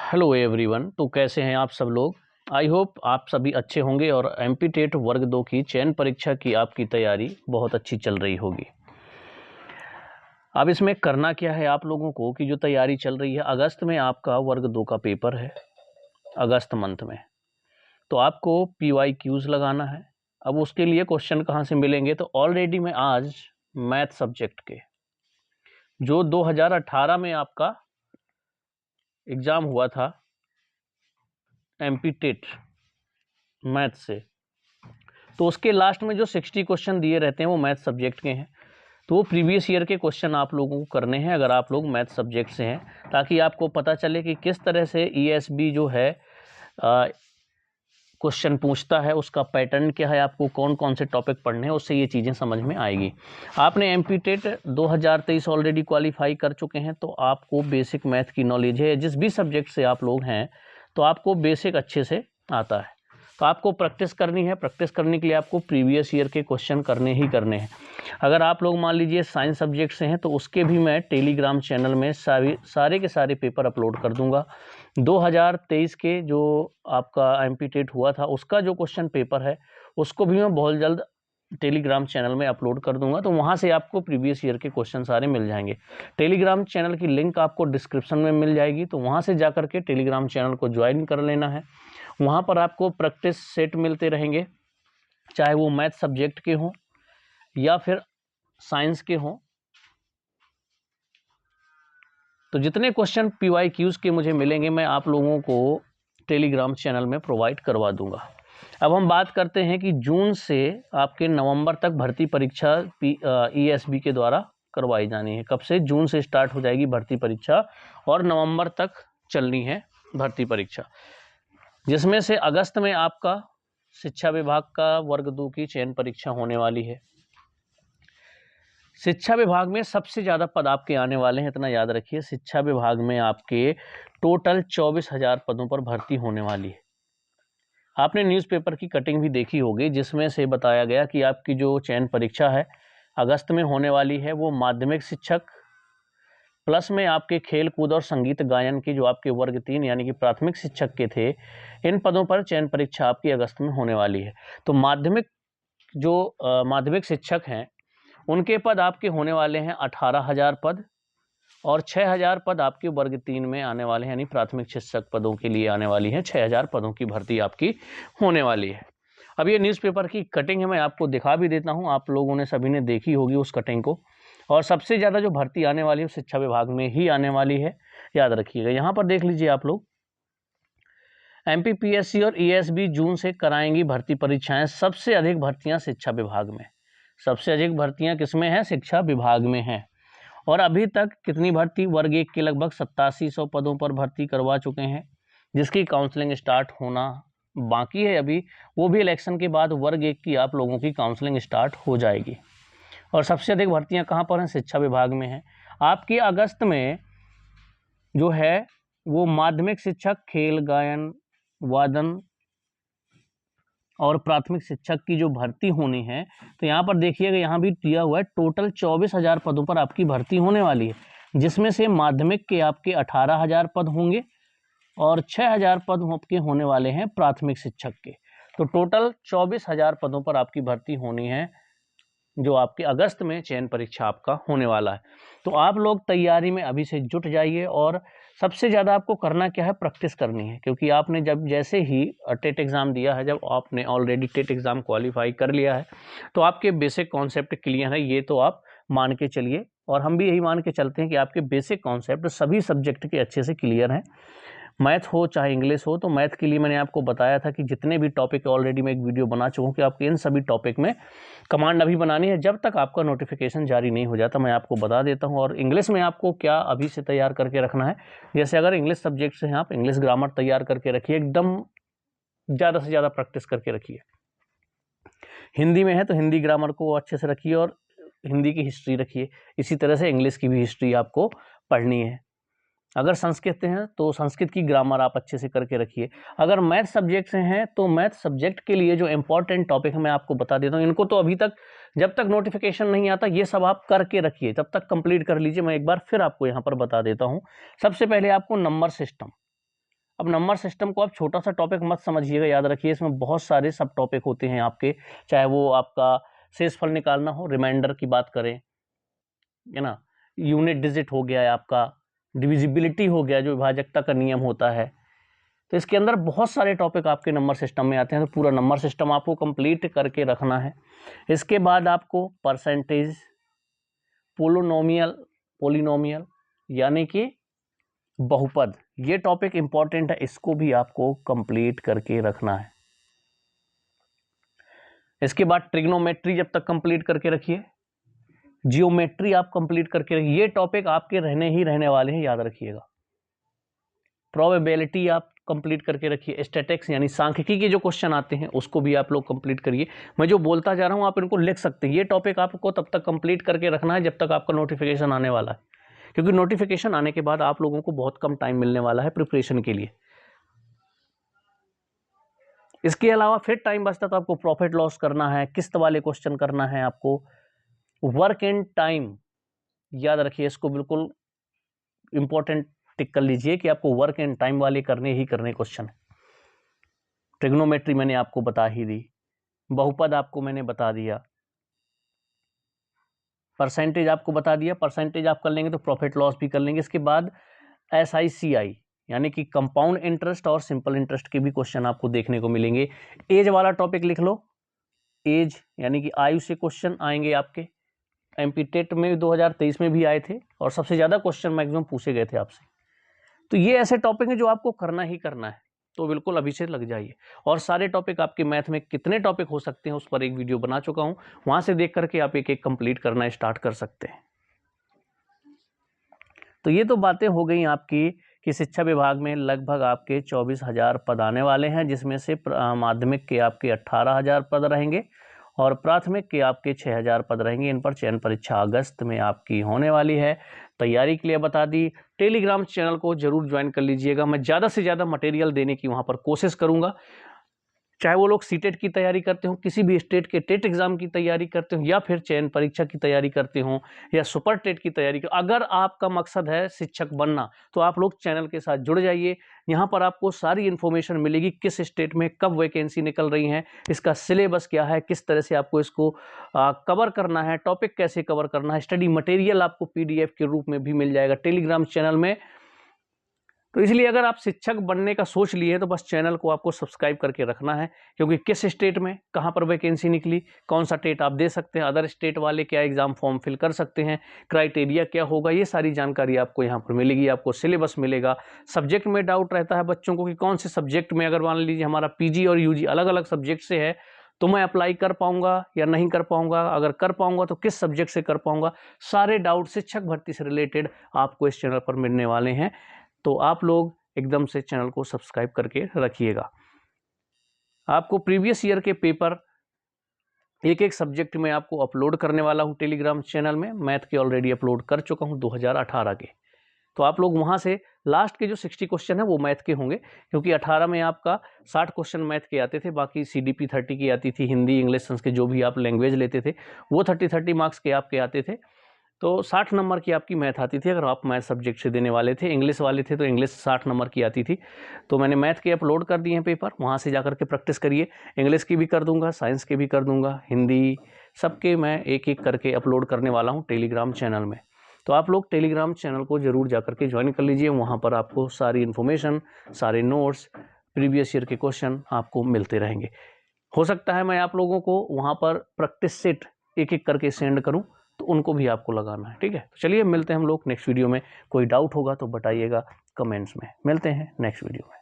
Hello everyone. तो कैसे हैं आप सब लोग। आई होप आप सभी अच्छे होंगे और एमपी टेट वर्ग 2 की चयन परीक्षा की आपकी तैयारी बहुत अच्छी चल रही होगी। अब इसमें करना क्या है आप लोगों को कि जो तैयारी चल रही है, अगस्त में आपका वर्ग 2 का पेपर है, अगस्त मंथ में। तो आपको PYQs लगाना है। अब उसके लिए क्वेश्चन कहाँ से मिलेंगे, तो ऑलरेडी मैं आज मैथ सब्जेक्ट के जो 2018 में आपका एग्ज़ाम हुआ था एमपी टेट मैथ से, तो उसके लास्ट में जो 60 क्वेश्चन दिए रहते हैं वो मैथ सब्जेक्ट के हैं। तो वो प्रीवियस ईयर के क्वेश्चन आप लोगों को करने हैं अगर आप लोग मैथ सब्जेक्ट से हैं, ताकि आपको पता चले कि किस तरह से ESB जो है क्वेश्चन पूछता है, उसका पैटर्न क्या है, आपको कौन कौन से टॉपिक पढ़ने हैं, उससे ये चीज़ें समझ में आएगी। आपने एमपी टेट 2023 ऑलरेडी क्वालिफाई कर चुके हैं, तो आपको बेसिक मैथ की नॉलेज है। जिस भी सब्जेक्ट से आप लोग हैं तो आपको बेसिक अच्छे से आता है। तो आपको प्रैक्टिस करनी है। प्रैक्टिस करने के लिए आपको प्रीवियस ईयर के क्वेश्चन करने ही करने हैं। अगर आप लोग मान लीजिए साइंस सब्जेक्ट से हैं तो उसके भी मैं टेलीग्राम चैनल में सारे के सारे पेपर अपलोड कर दूंगा। 2023 के जो आपका एमपी टेट हुआ था उसका जो क्वेश्चन पेपर है उसको भी मैं बहुत जल्द टेलीग्राम चैनल में अपलोड कर दूंगा। तो वहाँ से आपको प्रीवियस ईयर के क्वेश्चन सारे मिल जाएंगे। टेलीग्राम चैनल की लिंक आपको डिस्क्रिप्शन में मिल जाएगी, तो वहाँ से जा कर के टेलीग्राम चैनल को ज्वाइन कर लेना है। वहाँ पर आपको प्रैक्टिस सेट मिलते रहेंगे, चाहे वो मैथ सब्जेक्ट के हों या फिर साइंस के हों। तो जितने क्वेश्चन PYQs के मुझे मिलेंगे मैं आप लोगों को टेलीग्राम चैनल में प्रोवाइड करवा दूंगा। अब हम बात करते हैं कि जून से आपके नवंबर तक भर्ती परीक्षा ESB के द्वारा करवाई जानी है। कब से? जून से स्टार्ट हो जाएगी भर्ती परीक्षा और नवंबर तक चलनी है भर्ती परीक्षा, जिसमें से अगस्त में आपका शिक्षा विभाग का वर्ग 2 की चयन परीक्षा होने वाली है। शिक्षा विभाग में सबसे ज़्यादा पद आपके आने वाले हैं, इतना याद रखिए। शिक्षा विभाग में आपके टोटल 24,000 पदों पर भर्ती होने वाली है। आपने न्यूज़पेपर की कटिंग भी देखी होगी, जिसमें से बताया गया कि आपकी जो चयन परीक्षा है अगस्त में होने वाली है वो माध्यमिक शिक्षक प्लस में आपके खेल कूद और संगीत गायन की जो आपके वर्ग 3 यानी कि प्राथमिक शिक्षक के थे, इन पदों पर चयन परीक्षा आपकी अगस्त में होने वाली है। तो माध्यमिक शिक्षक हैं उनके पद आपके होने वाले हैं 18,000 पद और 6,000 पद आपके वर्ग 3 में आने वाले हैं, यानी प्राथमिक शिक्षक पदों के लिए आने वाली हैं। 6,000 पदों की भर्ती आपकी होने वाली है। अब ये न्यूज़पेपर की कटिंग है, मैं आपको दिखा भी देता हूँ। आप लोगों ने सभी ने देखी होगी उस कटिंग को। और सबसे ज़्यादा जो भर्ती आने वाली है शिक्षा विभाग में ही आने वाली है, याद रखिएगा। यहाँ पर देख लीजिए आप लोग, MPPSC और ESB जून से कराएंगी भर्ती परीक्षाएं। सबसे अधिक भर्तियां शिक्षा विभाग में, सबसे अधिक भर्तियां किसमें हैं? शिक्षा विभाग में हैं। और अभी तक कितनी भर्ती? वर्ग 1 के लगभग 8700 पदों पर भर्ती करवा चुके हैं, जिसकी काउंसलिंग स्टार्ट होना बाकी है अभी। वो भी इलेक्शन के बाद वर्ग 1 की आप लोगों की काउंसलिंग स्टार्ट हो जाएगी। और सबसे अधिक भर्तियां कहाँ पर हैं? शिक्षा विभाग में हैं। आपकी अगस्त में जो है वो माध्यमिक शिक्षक खेल गायन वादन और प्राथमिक शिक्षक की जो भर्ती होनी है, तो यहाँ पर देखिएगा, यहाँ भी दिया हुआ है टोटल 24,000 पदों पर आपकी भर्ती होने वाली है, जिसमें से माध्यमिक के आपके 18,000 पद होंगे और 6,000 पद आपके होने वाले हैं प्राथमिक शिक्षक के। तो टोटल 24,000 पदों पर आपकी भर्ती होनी है, जो आपके अगस्त में चयन परीक्षा आपका होने वाला है। तो आप लोग तैयारी में अभी से जुट जाइए और सबसे ज़्यादा आपको करना क्या है? प्रैक्टिस करनी है। क्योंकि आपने जब जैसे ही टेट एग्ज़ाम दिया है, जब आपने ऑलरेडी टेट एग्ज़ाम क्वालिफाई कर लिया है, तो आपके बेसिक कॉन्सेप्ट क्लियर है, ये तो आप मान के चलिए। और हम भी यही मान के चलते हैं कि आपके बेसिक कॉन्सेप्ट सभी सब्जेक्ट के अच्छे से क्लियर हैं। मैथ हो चाहे इंग्लिश हो, तो मैथ के लिए मैंने आपको बताया था कि जितने भी टॉपिक ऑलरेडी मैं एक वीडियो बना चुका हूँ कि आपके इन सभी टॉपिक में कमांड अभी बनानी है। जब तक आपका नोटिफिकेशन जारी नहीं हो जाता मैं आपको बता देता हूँ। और इंग्लिश में आपको क्या अभी से तैयार करके रखना है, जैसे अगर इंग्लिश सब्जेक्ट से हैं आप, इंग्लिश ग्रामर तैयार करके रखिए, एकदम ज़्यादा से ज़्यादा प्रैक्टिस करके रखिए। हिंदी में है तो हिंदी ग्रामर को अच्छे से रखिए और हिंदी की हिस्ट्री रखिए। इसी तरह से इंग्लिश की भी हिस्ट्री आपको पढ़नी है। अगर संस्कृत हैं तो संस्कृत की ग्रामर आप अच्छे से करके रखिए। अगर मैथ सब्जेक्ट से हैं तो मैथ सब्जेक्ट के लिए जो इंपॉर्टेंट टॉपिक है मैं आपको बता देता हूँ। इनको तो अभी तक, जब तक नोटिफिकेशन नहीं आता, ये सब आप करके रखिए, तब तक कंप्लीट कर लीजिए। मैं एक बार फिर आपको यहाँ पर बता देता हूँ। सबसे पहले आपको नंबर सिस्टम, अब नंबर सिस्टम को आप छोटा सा टॉपिक मत समझिएगा, याद रखिए इसमें बहुत सारे सब टॉपिक होते हैं आपके, चाहे वो आपका शेषफल निकालना हो, रिमाइंडर की बात करें, है ना, यूनिट डिजिट हो गया है आपका, डिविजिबिलिटी हो गया जो विभाजकता का नियम होता है। तो इसके अंदर बहुत सारे टॉपिक आपके नंबर सिस्टम में आते हैं, तो पूरा नंबर सिस्टम आपको कंप्लीट करके रखना है। इसके बाद आपको परसेंटेज, पोलिनोमियल यानी कि बहुपद, ये टॉपिक इंपॉर्टेंट है, इसको भी आपको कंप्लीट करके रखना है। इसके बाद ट्रिग्नोमेट्री जब तक कंप्लीट करके रखिए, जियोमेट्री आप कंप्लीट करके रखिए, ये टॉपिक आपके रहने ही रहने वाले हैं, याद रखिएगा। प्रोबेबिलिटी आप कंप्लीट करके रखिए, स्टैटिस्टिक्स यानी सांख्यिकी के जो क्वेश्चन आते हैं उसको भी आप लोग कंप्लीट करिए। मैं जो बोलता जा रहा हूँ आप इनको लिख सकते हैं, ये टॉपिक आपको तब तक कंप्लीट करके रखना है जब तक आपका नोटिफिकेशन आने वाला है, क्योंकि नोटिफिकेशन आने के बाद आप लोगों को बहुत कम टाइम मिलने वाला है प्रिपरेशन के लिए। इसके अलावा फिर टाइम बचता तो आपको प्रॉफिट लॉस करना है, किस्त वाले क्वेश्चन करना है, आपको वर्क एंड टाइम, याद रखिए इसको बिल्कुल इंपॉर्टेंट टिक कर लीजिए कि आपको वर्क एंड टाइम वाले करने ही करने क्वेश्चन। ट्रिग्नोमेट्री मैंने आपको बता ही दी, बहुपद आपको मैंने बता दिया, परसेंटेज आपको बता दिया, परसेंटेज आप कर लेंगे तो प्रॉफिट लॉस भी कर लेंगे। इसके बाद SICI यानी कि कंपाउंड इंटरेस्ट और सिंपल इंटरेस्ट के भी क्वेश्चन आपको देखने को मिलेंगे। एज वाला टॉपिक लिख लो, एज यानी कि आयु से क्वेश्चन आएंगे आपके, MP टेट में 2023 में भी आए थे और सबसे ज़्यादा क्वेश्चन मैक्सिमम पूछे गए थे आपसे। तो ये ऐसे टॉपिक हैं जो आपको करना ही करना है, तो बिल्कुल अभी से लग जाइए। और सारे टॉपिक आपके मैथ में कितने टॉपिक हो सकते हैं उस पर एक वीडियो बना चुका हूँ, वहाँ से देख करके आप एक एक कंप्लीट करना स्टार्ट कर सकते हैं। तो ये तो बातें हो गई आपकी कि शिक्षा विभाग में लगभग आपके 24,000 पद आने वाले हैं, जिसमें से माध्यमिक के आपके 18,000 पद रहेंगे और प्राथमिक के आपके 6,000 पद रहेंगे। इन पर चयन परीक्षा अगस्त में आपकी होने वाली है। तैयारी के लिए बता दी, टेलीग्राम चैनल को जरूर ज्वाइन कर लीजिएगा। मैं ज़्यादा से ज़्यादा मटेरियल देने की वहाँ पर कोशिश करूँगा, चाहे वो लोग सीटेट की तैयारी करते हो, किसी भी स्टेट के टेट एग्जाम की तैयारी करते हो, या फिर चयन परीक्षा की तैयारी करते हो, या सुपर टेट की तैयारी कर, अगर आपका मकसद है शिक्षक बनना तो आप लोग चैनल के साथ जुड़ जाइए। यहाँ पर आपको सारी इन्फॉर्मेशन मिलेगी, किस स्टेट में कब वैकेंसी निकल रही हैं, इसका सिलेबस क्या है, किस तरह से आपको इसको कवर करना है, टॉपिक कैसे कवर करना है, स्टडी मटेरियल आपको PDF के रूप में भी मिल जाएगा टेलीग्राम चैनल में। तो इसलिए अगर आप शिक्षक बनने का सोच लिए तो बस चैनल को आपको सब्सक्राइब करके रखना है, क्योंकि किस स्टेट में कहाँ पर वैकेंसी निकली, कौन सा टेट आप दे सकते हैं, अदर स्टेट वाले क्या एग्जाम फॉर्म फिल कर सकते हैं, क्राइटेरिया क्या होगा, ये सारी जानकारी आपको यहाँ पर मिलेगी। आपको सिलेबस मिलेगा। सब्जेक्ट में डाउट रहता है बच्चों को कि कौन से सब्जेक्ट में, अगर मान लीजिए हमारा PG और UG अलग अलग सब्जेक्ट से है तो मैं अप्लाई कर पाऊंगा या नहीं कर पाऊंगा, अगर कर पाऊंगा तो किस सब्जेक्ट से कर पाऊंगा, सारे डाउट शिक्षक भर्ती से रिलेटेड आपको इस चैनल पर मिलने वाले हैं। तो आप लोग एकदम से चैनल को सब्सक्राइब करके रखिएगा। आपको प्रीवियस ईयर के पेपर एक एक सब्जेक्ट में आपको अपलोड करने वाला हूं टेलीग्राम चैनल में। मैथ के ऑलरेडी अपलोड कर चुका हूं 2018 के, तो आप लोग वहां से लास्ट के जो 60 क्वेश्चन है वो मैथ के होंगे, क्योंकि 18 में आपका 60 क्वेश्चन मैथ के आते थे, बाकी CDP 30 की आती थी, हिंदी इंग्लिश संस्कृत जो भी आप लैंग्वेज लेते थे वो 30 मार्क्स के आपके आते थे। तो 60 नंबर की आपकी मैथ आती थी, अगर आप मैथ सब्जेक्ट से देने वाले थे। इंग्लिश वाले थे तो इंग्लिश 60 नंबर की आती थी। तो मैंने मैथ के अपलोड कर दिए हैं पेपर, वहाँ से जाकर के प्रैक्टिस करिए। इंग्लिश की भी कर दूंगा, साइंस के भी कर दूंगा, हिंदी सबके मैं एक एक करके अपलोड करने वाला हूँ टेलीग्राम चैनल में। तो आप लोग टेलीग्राम चैनल को ज़रूर जा करके ज्वाइन कर लीजिए, वहाँ पर आपको सारी इन्फॉर्मेशन, सारे नोट्स, प्रीवियस ईयर के क्वेश्चन आपको मिलते रहेंगे। हो सकता है मैं आप लोगों को वहाँ पर प्रैक्टिस सेट एक एक करके सेंड करूँ, तो उनको भी आपको लगाना है। ठीक है, तो चलिए मिलते हैं हम लोग नेक्स्ट वीडियो में। कोई डाउट होगा तो बताइएगा कमेंट्स में। मिलते हैं नेक्स्ट वीडियो में।